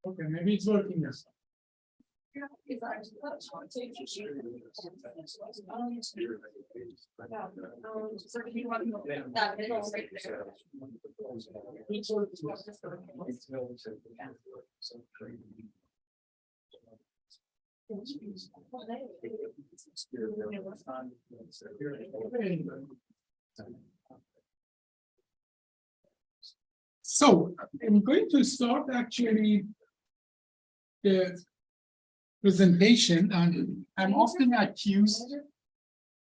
Okay, maybe it's working this. So I'm going to start actually the presentation, and I'm often accused.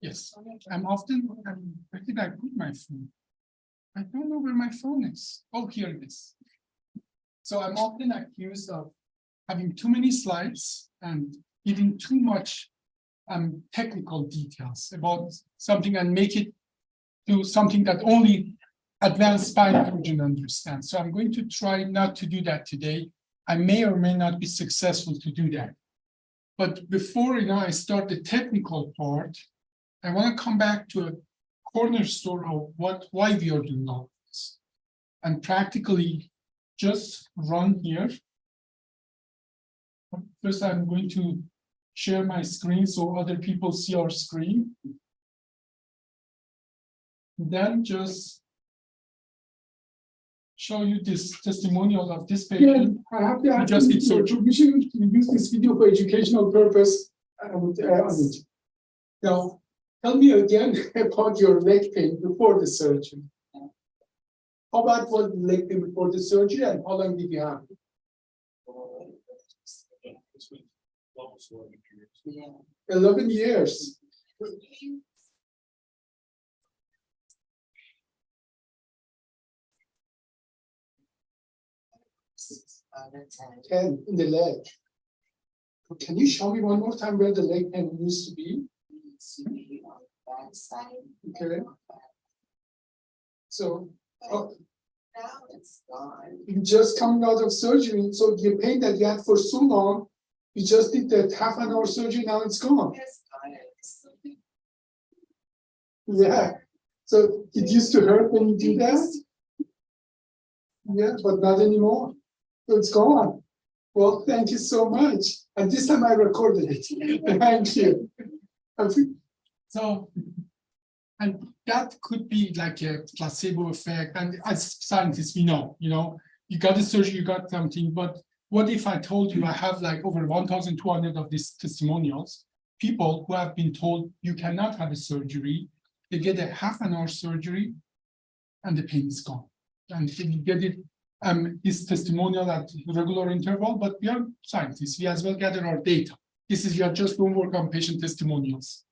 Yes, where did I put my phone? I don't know where my phone is. Oh, here it is. So I'm often accused of having too many slides and giving too much technical details about something and make it to something that only advanced spine surgeon understands. So I'm going to try not to do that today. I may or may not be successful to do that. But before I start the technical part, I want to come back to a cornerstone of why we are doing all this, and practically just run here. First, I'm going to share my screen so other people see our screen. Then just show you this testimonial of this patient. Yeah, I have to ask you permission to use this video for educational purpose. Now, tell me again about your leg pain before the surgery. How about what leg pain before the surgery, and how long did you have? 11 years. 10 in the leg. Can you show me one more time where the leg pain used to be? Okay. So now it's gone. You just coming out of surgery, so the pain that you had for so long, you just did that half an hour surgery. Now it's gone. Yeah. So it used to hurt when you do that. Yeah, but not anymore. So it's gone. Well, thank you so much. And this time I recorded it. Thank you. So, and that could be like a placebo effect. And as scientists, we know, you got the surgery, you got something. But what if I told you I have like over 1,200 of these testimonials, people who have been told you cannot have a surgery, they get a half an hour surgery and the pain is gone. And then you get it, this testimonial at regular interval, but we are scientists, we as well gather our data. This is, you just don't work on patient testimonials.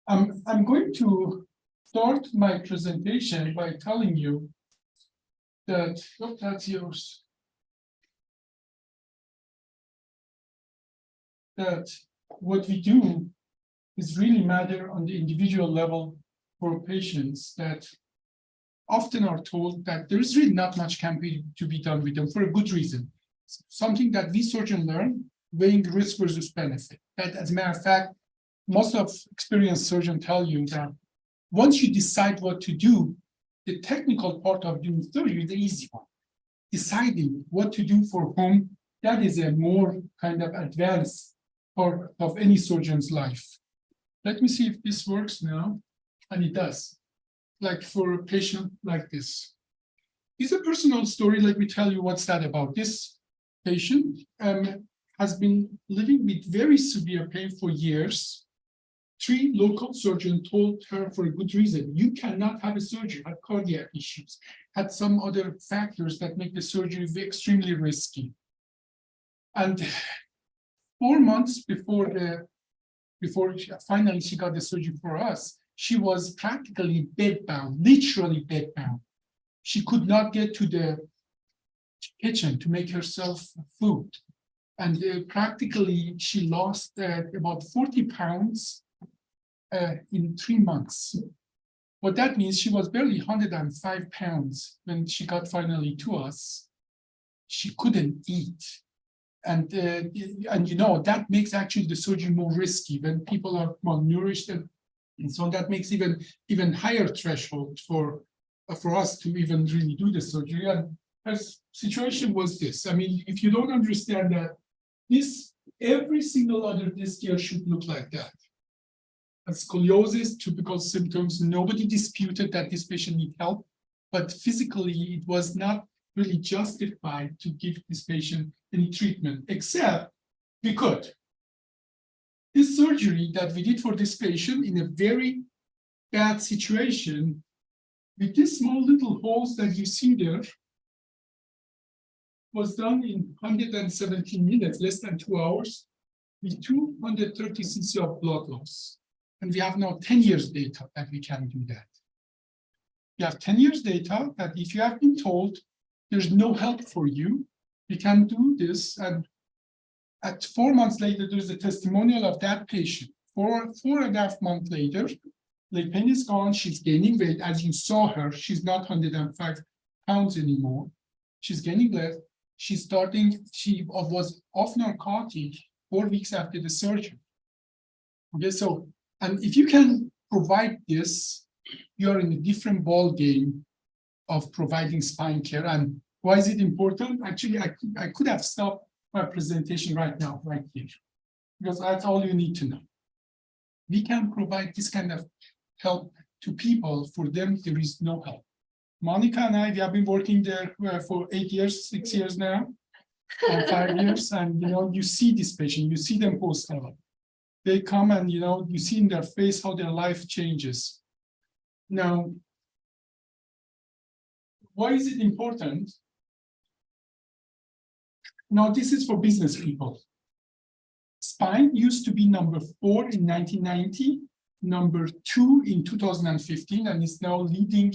I'm going to start my presentation by telling you that, oh, that's yours. That what we do is really matter on the individual level for patients that often are told that there is really not much can be to be done with them for a good reason. Something that we surgeons learn, weighing risk versus benefit. That, as a matter of fact, most of experienced surgeons tell you that once you decide what to do, the technical part of doing surgery is the easy one. Deciding what to do for whom, that is a more kind of advanced part of any surgeon's life. Let me see if this works now, and it does. Like for a patient like this. It's a personal story. Let me tell you what's that about. This patient has been living with very severe pain for years. 3 local surgeons told her for a good reason, you cannot have a surgery, had cardiac issues, had some other factors that make the surgery extremely risky. And 4 months before finally she got the surgery for us, she was practically bedbound, literally bedbound. She could not get to the kitchen to make herself food. And practically she lost about 40 pounds in 3 months. What that means, she was barely 105 pounds when she got finally to us. She couldn't eat. And that makes actually the surgery more risky when people are malnourished, and so that makes even higher threshold for us to even really do the surgery. And situation was this. I mean, if you don't understand that, every single other disc here should look like that. Scoliosis, typical symptoms. Nobody disputed that this patient needs help, but physically it was not really justified to give this patient any treatment, except we could. This surgery that we did for this patient in a very bad situation, with these small little holes that you see there, was done in 117 minutes, less than 2 hours, with 230 cc of blood loss. And we have now 10 years data that we can do that. We have 10 years data that if you have been told there's no help for you, we can do this. And at 4 months later, there's a testimonial of that patient. 4.5 months later, the pain is gone, she's gaining weight. As you saw her, she's not 105 pounds anymore. She's gaining weight. She was off narcotic 4 weeks after the surgery. Okay, so, and if you can provide this, you're in a different ball game of providing spine care. And why is it important? Actually, I could have stopped my presentation right now, right here, because that's all you need to know. We can provide this kind of help to people. For them, there is no help. Monica and I, we have been working there for 8 years, 6 years now, 5 years, and you see this patient, you see them post-op. They come and you see in their face how their life changes. Now, why is it important? Now, this is for business people. Spine used to be number 4 in 1990, number 2 in 2015, and is now leading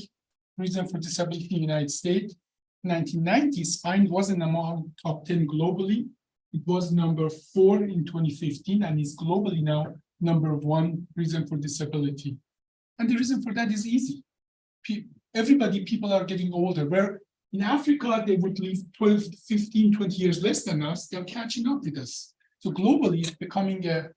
reason for disability in the United States. 1990, spine wasn't among top 10 globally. It was number 4 in 2015 and is globally now number 1 reason for disability. And the reason for that is easy. People are getting older. Where in Africa, they would live 12, 15, 20 years less than us. They're catching up with us. So globally, it's becoming a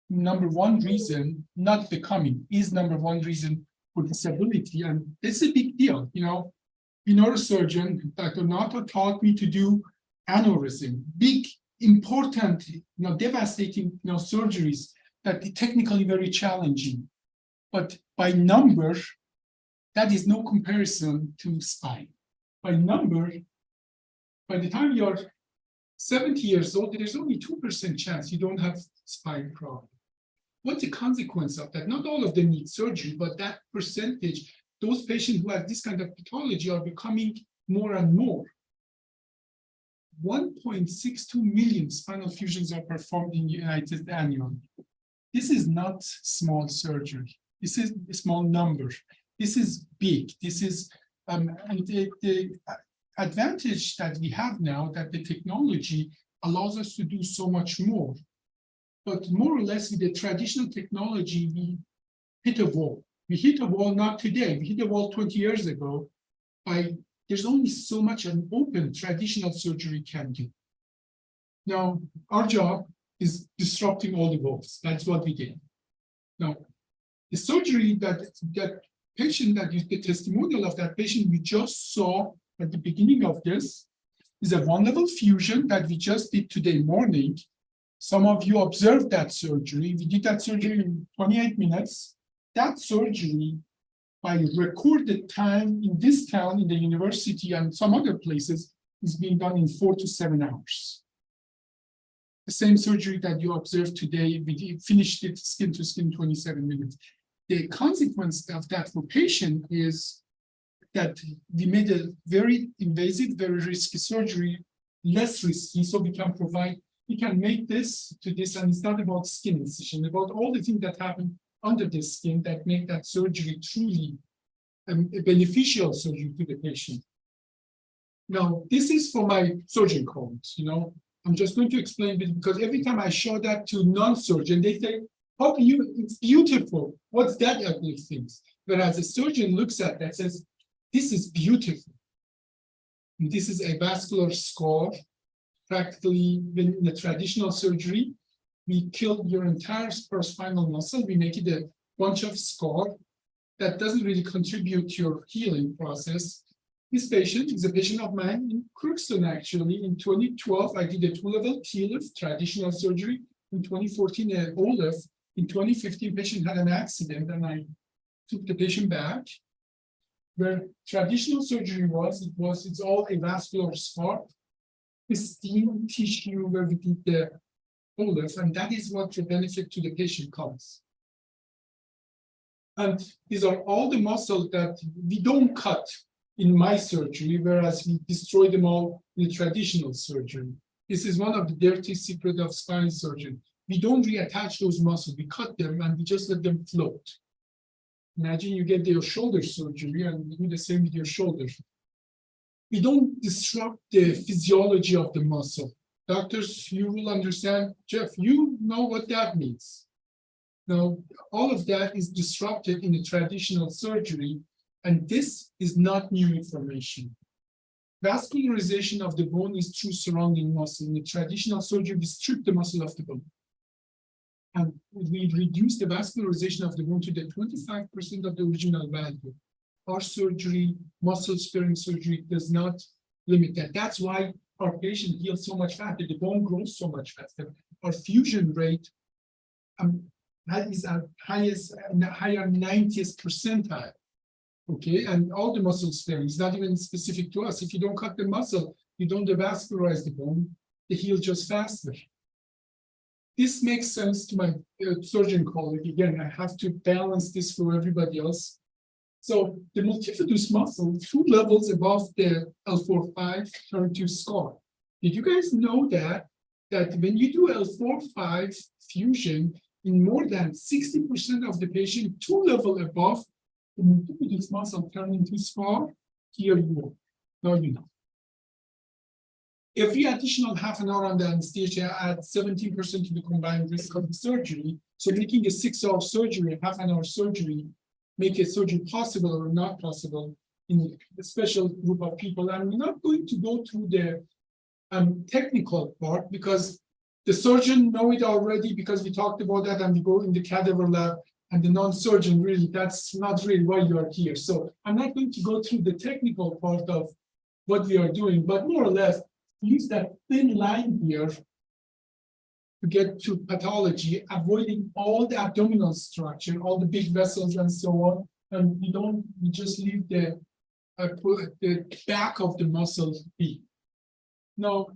number 1 reason, not becoming, is number 1 reason for disability. And it's a big deal. A neurosurgeon, Dr. Nato, taught me to do aneurysm, big, important, devastating, surgeries that are technically very challenging. But by number, that is no comparison to spine. By number, by the time you're 70 years old, there's only 2% chance you don't have spine problem. What's the consequence of that? Not all of them need surgery, but that percentage, those patients who have this kind of pathology are becoming more and more. 1.62 million spinal fusions are performed in the United States annually. This is not small surgery. This is a small number. This is big. This is, and the advantage that we have now that the technology allows us to do so much more. But more or less with the traditional technology, we hit a wall. We hit a wall not today. We hit a wall 20 years ago. There's only so much an open traditional surgery can do. Now, our job is disrupting all the walls. That's what we did. Now, the surgery that patient, the testimonial of that patient we just saw at the beginning of this is a 1-level fusion that we just did today morning. Some of you observed that surgery. We did that surgery in 28 minutes. That surgery, by recorded time in this town, in the university, and some other places, is being done in 4 to 7 hours. The same surgery that you observed today, we finished it skin to skin 27 minutes. The consequence of that for patient is that we made a very invasive, very risky surgery, less risky, so we can make this to this, and it's not about skin incision, about all the things that happen under the skin that make that surgery truly a beneficial surgery to the patient. Now, this is for my surgeon colleagues, I'm just going to explain this because every time I show that to non-surgeon, they say, how can you, it's beautiful. What's that ugly thing? Whereas a surgeon looks at that and says, this is beautiful. And this is a vascular scar. Practically, in the traditional surgery, we kill your entire spinal muscle. We make it a bunch of scar that doesn't really contribute to your healing process. This patient is a patient of mine in Crookston, actually. In 2012, I did a 2-level TLIF, traditional surgery. In 2014, an OLLIF. In 2015, patient had an accident, and I took the patient back. Where traditional surgery it's all avascular scar, pristine tissue where we did the OLLIF, and that is what the benefit to the patient comes. And these are all the muscles that we don't cut in my surgery, whereas we destroy them all in the traditional surgery. This is one of the dirty secrets of spine surgery. We don't reattach those muscles, we cut them and we just let them float. Imagine you get your shoulder surgery and you do the same with your shoulder. We don't disrupt the physiology of the muscle. Doctors, you will understand, Jeff, you know what that means. Now, all of that is disrupted in the traditional surgery, and this is not new information. Vascularization of the bone is through surrounding muscle. In the traditional surgery, we strip the muscle of the bone. And we reduce the vascularization of the bone to the 25% of the original value. Our surgery, muscle-sparing surgery, does not limit that. That's why our patient heals so much faster. The bone grows so much faster. Our fusion rate that is as high as higher 90th percentile. Okay, and all the muscle sparing is not even specific to us. If you don't cut the muscle, you don't devascularize the bone, they heal just faster. This makes sense to my surgeon colleague. Again, I have to balance this for everybody else. So the multifidus muscle, 2 levels above the L4-5 turn to scar. Did you guys know that when you do L4-5 fusion, in more than 60% of the patient, 2 levels above, the multifidus muscle turn into scar? Here you go. Now you know. Every additional half an hour on the anesthesia adds 17% to the combined risk of the surgery. So making a 6-hour surgery, a half an hour surgery, make a surgery possible or not possible in a special group of people. And we're not going to go through the technical part because the surgeon know it already because we talked about that and we go in the cadaver lab, and the non-surgeon really, that's not really why you are here. So I'm not going to go through the technical part of what we are doing, but more or less use that thin line here to get to pathology, avoiding all the abdominal structure, all the big vessels and so on. And we just leave the back of the muscle be. No,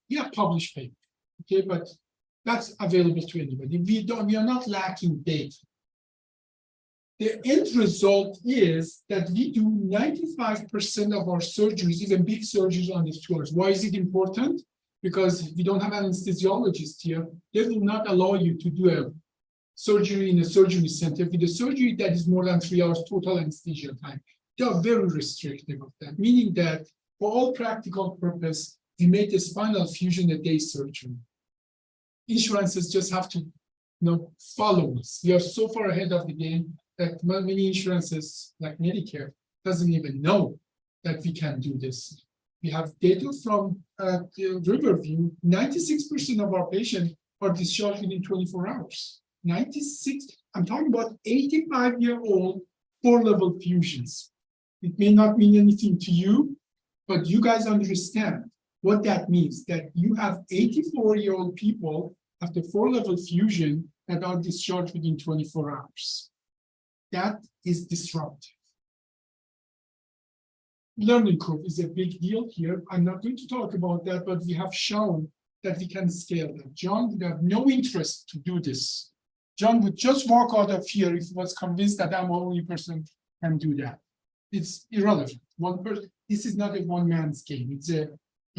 we have published paper, okay, but that's available to anybody. We are not lacking data. The end result is that we do 95% of our surgeries, even big surgeries, on these tours. Why is it important? Because we don't have anesthesiologists here. They will not allow you to do a surgery in a surgery center with a surgery that is more than 3 hours total anesthesia time. They are very restrictive of that, meaning that for all practical purpose, we made the spinal fusion a day surgery. Insurances just have to follow us. We are so far ahead of the game that many insurances, like Medicare, doesn't even know that we can do this. We have data from Riverview. 96% of our patients are discharged within 24 hours. 96. I'm talking about 85-year-old 4-level fusions. It may not mean anything to you, but you guys understand what that means, that you have 84-year-old people after 4-level fusion that are discharged within 24 hours. That is disruptive. Learning curve is a big deal here. I'm not going to talk about that, but we have shown that we can scale that. John would have no interest to do this. John would just walk out of here if he was convinced that I'm the only person who can do that. It's irrelevant. One person. This is not a one-man's game. It's a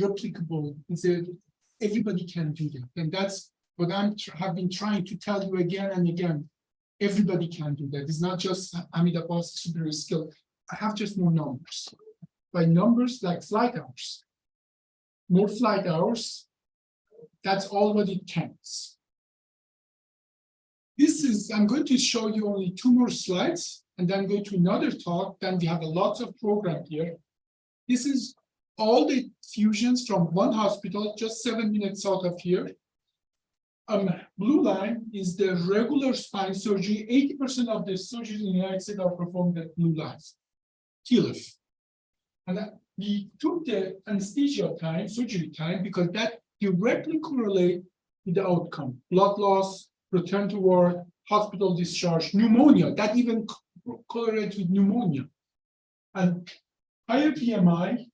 replicable. Everybody can do that, and that's what have been trying to tell you again and again. Everybody can do that. It's not just Hamid Abbas superior skill. I have just more numbers. By numbers like flight hours. More flight hours, that's all what it counts. I'm going to show you only 2 more slides and then go to another talk. Then we have a lot of program here. This is all the fusions from one hospital, just 7 minutes out of here. Blue line is the regular spine surgery. 80% of the surgeries in the United States are performed at blue lines. TLIF. And we took the anesthesia time, surgery time, because that directly correlates with the outcome. Blood loss, return to work, hospital discharge, pneumonia, that even correlates with pneumonia. And higher BMI,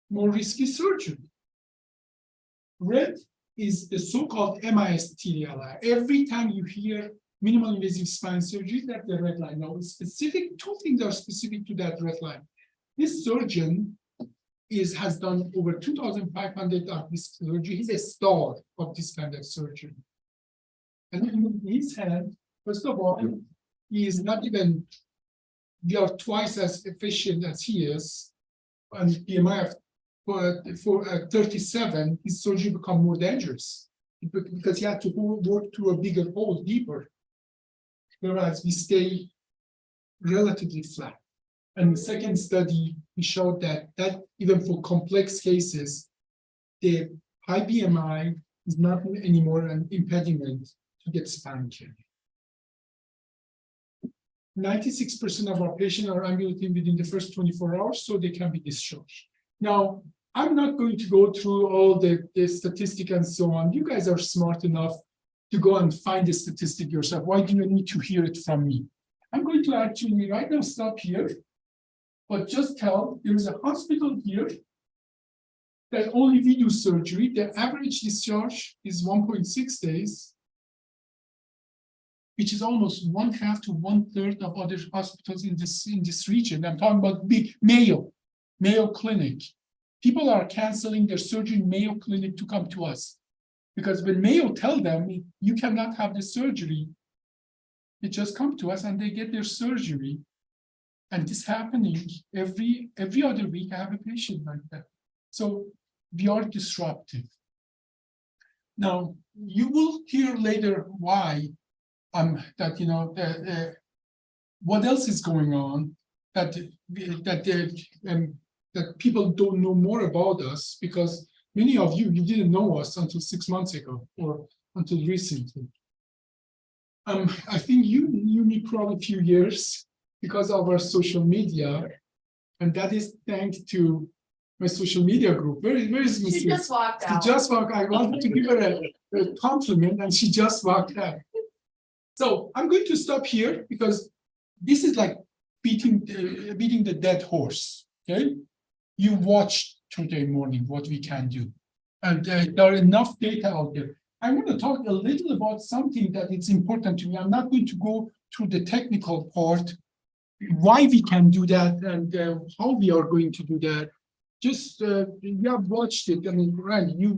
more risky surgery. Red is the so-called MIS-TLI. Every time you hear minimal invasive spine surgery, that's the red line. Now, specific, two things are specific to that red line. This surgeon has done over 2,500 of this surgery. He's a star of this kind of surgery. And in his hand, first of all, he is not even, we are twice as efficient as he is. And BMI for 37, his surgery become more dangerous because he had to work through a bigger hole, deeper. Whereas we stay relatively flat. And the second study, we showed that even for complex cases, the high BMI is not anymore an impediment to get spine care. 96% of our patients are ambulating within the first 24 hours, so they can be discharged. Now, I'm not going to go through all the statistic and so on. You guys are smart enough to go and find the statistic yourself. Why do you need to hear it from me? I'm going to actually right now stop here, but just tell there is a hospital here that only we do surgery. The average discharge is 1.6 days, which is almost 1/2 to 1/3 of other hospitals in this region. I'm talking about big Mayo Clinic. People are canceling their surgery in Mayo Clinic to come to us. Because when Mayo tell them, you cannot have the surgery, they just come to us and they get their surgery. And this happening every other week, I have a patient like that. So we are disruptive. Now, you will hear later why that, you know, what else is going on that people don't know more about us, because many of you didn't know us until 6 months ago or until recently. I think you knew me probably a few years because of our social media, and that is thanks to my social media group. Where is Mrs.? She just walked out. She just walked. I wanted to give her a compliment, and she just walked out. So I'm going to stop here because this is like beating the dead horse. Okay, you watched today morning what we can do, and there are enough data out there. I want to talk a little about something that is important to me. I'm not going to go through the technical part, why we can do that, and how we are going to do that. Just you have watched it. I mean, Rand, you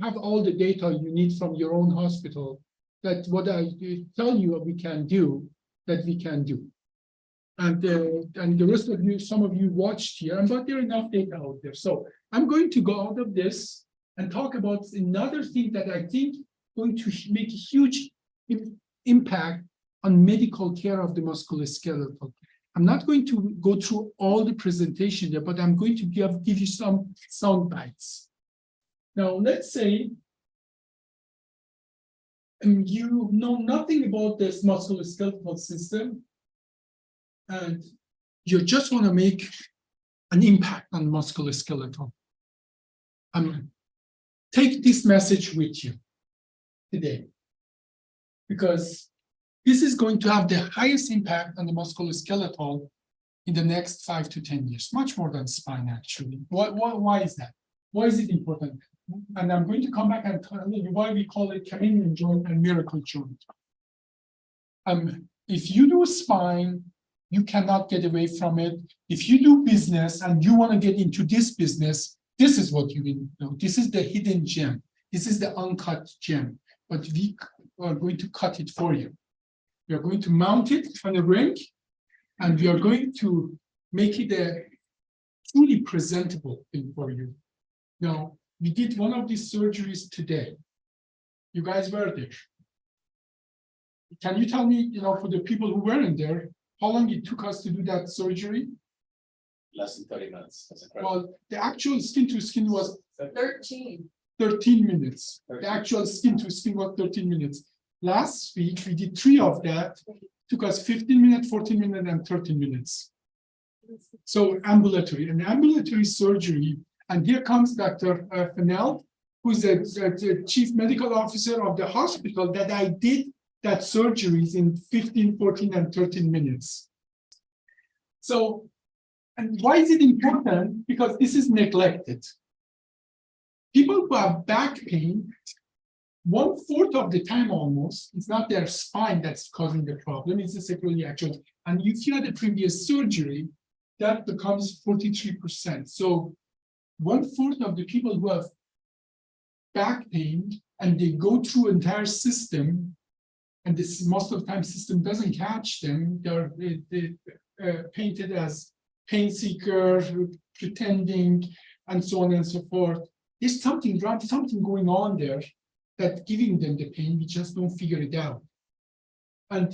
have all the data you need from your own hospital. That what I tell you we can do, that we can do. And the rest of you, some of you watched here, but there are enough data out there. So I'm going to go out of this and talk about another thing that I think going to make a huge impact on medical care of the musculoskeletal. I'm not going to go through all the presentation there, but I'm going to give you some sound bites. Now, let's say you know nothing about this musculoskeletal system, and you just want to make an impact on musculoskeletal. Take this message with you today, because this is going to have the highest impact on the musculoskeletal in the next 5 to 10 years, much more than spine, actually. Why is that? Why is it important? And I'm going to come back and tell you why we call it chameleon joint and miracle joint. If you do spine, you cannot get away from it. If you do business and you want to get into this business, this is what you know. This is the hidden gem. This is the uncut gem. But we are going to cut it for you. We are going to mount it on a ring, and we are going to make it a truly presentable thing for you. Now, we did one of these surgeries today. You guys were there. Can you tell me, you know, for the people who weren't there, how long it took us to do that surgery? Less than 30 minutes. Well, the actual skin to skin was 13 minutes. The actual skin to skin was 13 minutes. Last week, we did 3 of that. It took us 15 minutes, 14 minutes, and 13 minutes. So ambulatory surgery, and here comes Dr. Fennell, who's the chief medical officer of the hospital that I did that surgeries in 15, 14, and 13 minutes. So, and why is it important? Because this is neglected. People who have back pain, 1/4 of the time almost, it's not their spine that's causing the problem, it's the sacroiliac joint. And if you had a previous surgery, that becomes 43%. So 1/4 of the people who have back pain and they go through entire system, and this most of the time system doesn't catch them, they're painted as pain seeker, pretending, and so on and so forth. There's something wrong, something going on there that's giving them the pain, we just don't figure it out. And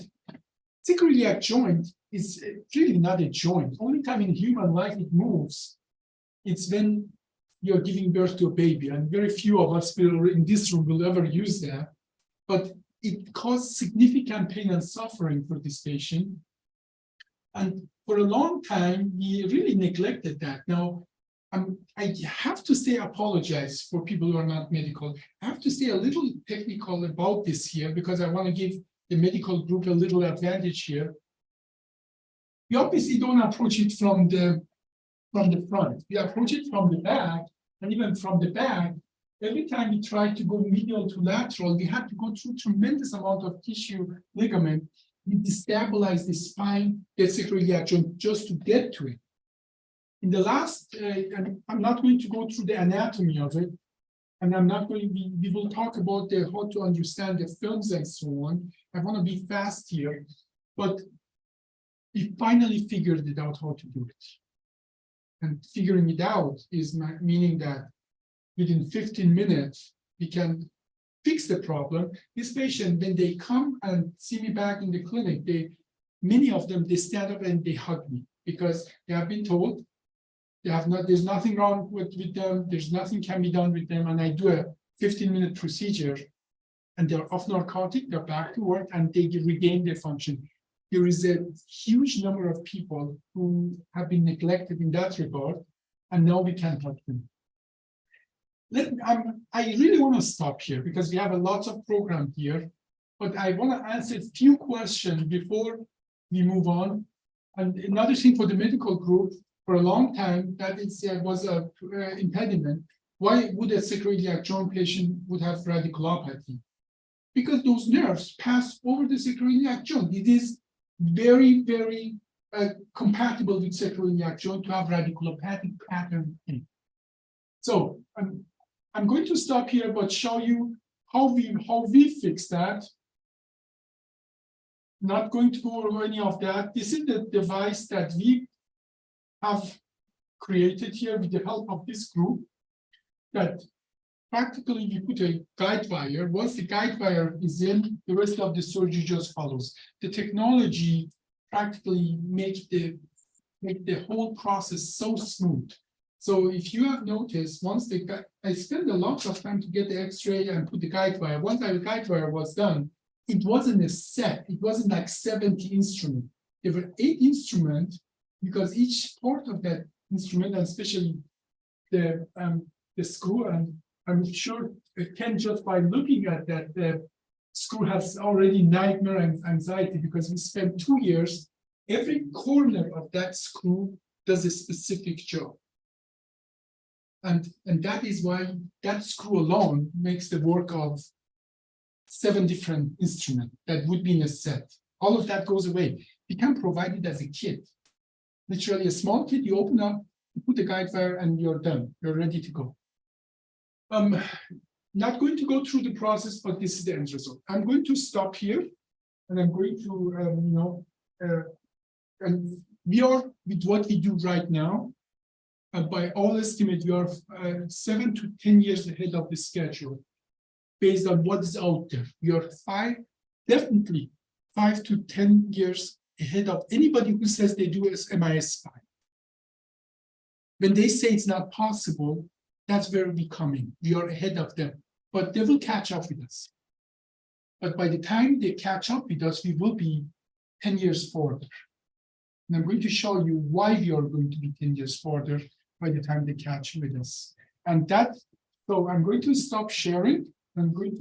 sacroiliac joint is really not a joint. Only time in human life it moves, it's when you're giving birth to a baby, and very few of us will in this room will ever use that. But it caused significant pain and suffering for this patient. And for a long time, we really neglected that. Now, I have to say apologize for people who are not medical. I have to say a little technical about this here because I want to give the medical group a little advantage here. We obviously don't approach it from the front. We approach it from the back, and even from the back, every time we try to go medial to lateral, we have to go through tremendous amount of tissue ligament. We destabilize the spine, the sacroiliac joint, just to get to it. In the last, and I'm not going to go through the anatomy of it, and I'm not going to we will talk about how to understand the films and so on. I want to be fast here, but we finally figured it out how to do it. And figuring it out is meaning that within 15 minutes, we can fix the problem. This patient, when they come and see me back in the clinic, many of them, they stand up and they hug me because they have been told there's nothing wrong with them, there's nothing can be done with them, and I do a 15-minute procedure, and they're off narcotic, they're back to work, and they regain their function. There is a huge number of people who have been neglected in that regard, and now we can help them. I really want to stop here because we have a lot of program here, but I want to answer a few questions before we move on. And another thing for the medical group, for a long time, that was an impediment. Why would a sacroiliac joint patient would have radiculopathy? Because those nerves pass over the sacroiliac joint. It is very, very compatible with sacroiliac joint to have radiculopathic pattern. So I'm going to stop here, but show you how we fix that. Not going to go over any of that. This is the device that we have created here with the help of this group, that practically we put a guide wire. Once the guide wire is in, the rest of the surgery just follows. The technology practically makes the whole process so smooth. So if you have noticed, once I spent a lot of time to get the X-ray and put the guide wire. Once the guide wire was done, it wasn't a set. It wasn't like 70 instruments. There were 8 instruments, because each part of that instrument, and especially the screw, and I'm sure Ken, just by looking at that, the screw has already nightmare and anxiety because we spent 2 years. Every corner of that screw does a specific job. And that is why that screw alone makes the work of 7 different instruments that would be in a set. All of that goes away. We can provide it as a kit. Literally a small kit, you open up, you put the guide wire, and you're done. You're ready to go. Not going to go through the process, but this is the end result. I'm going to stop here, and I'm going to, and we are with what we do right now. By all estimates, we are 7 to 10 years ahead of the schedule, based on what is out there. We are definitely 5 to 10 years ahead of anybody who says they do MIS spine. When they say it's not possible, that's where we're coming. We are ahead of them, but they will catch up with us. But by the time they catch up with us, we will be 10 years forward. And I'm going to show you why we are going to be 10 years further by the time they catch with us. And that, so I'm going to stop sharing. I'm going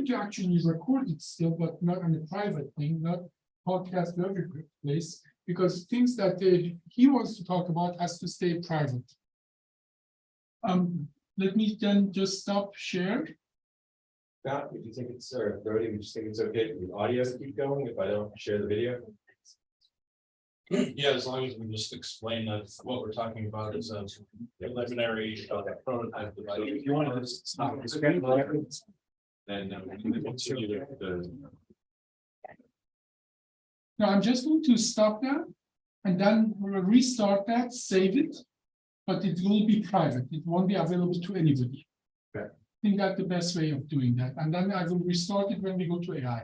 to actually record it still, but not on a private thing, not podcast every place, because things that he wants to talk about has to stay private. Let me then just stop share. Scott, would you think it's, or Brody, would you think it's okay if the audio keep going if I don't share the video? Yeah, as long as we just explain that what we're talking about is a preliminary prototype device. If you want to just stop the screen, then we can continue the. Now I'm just going to stop that and then we'll restart that, save it, but it will be private. It won't be available to anybody. Okay. I think that's the best way of doing that. And then I will restart it when we go to AI.